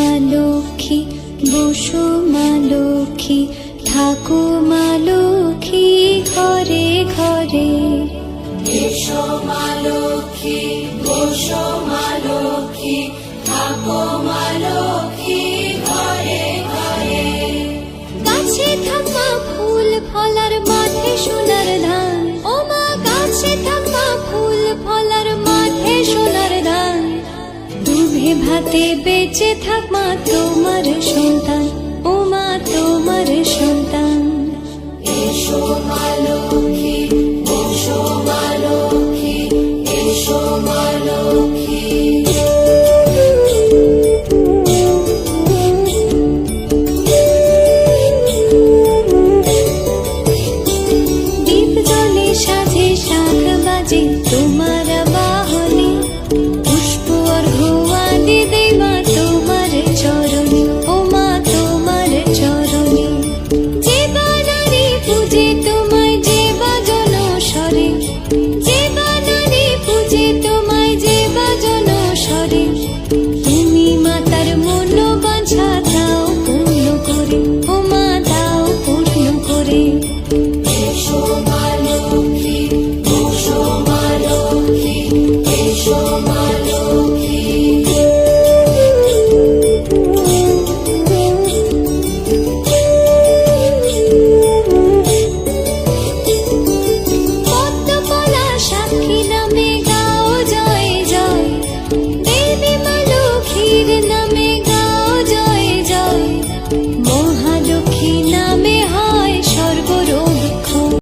মা লক্ষ্মী, বসো মা লক্ষ্মী, থাকো মা লক্ষ্মী ঘরে ঘরে। এসো মা লক্ষ্মী, বসো মা লক্ষ্মী, থাকো মা লক্ষ্মী ঘরে ঘরে। গাছে থাকা ফুল ফলার মাঠে সোনার ধান, ও মা গাছে থাকা ফুল ফলার মাঠে সোনার ধান। দুধে ভাতে বেঁচে থাক মা তোমার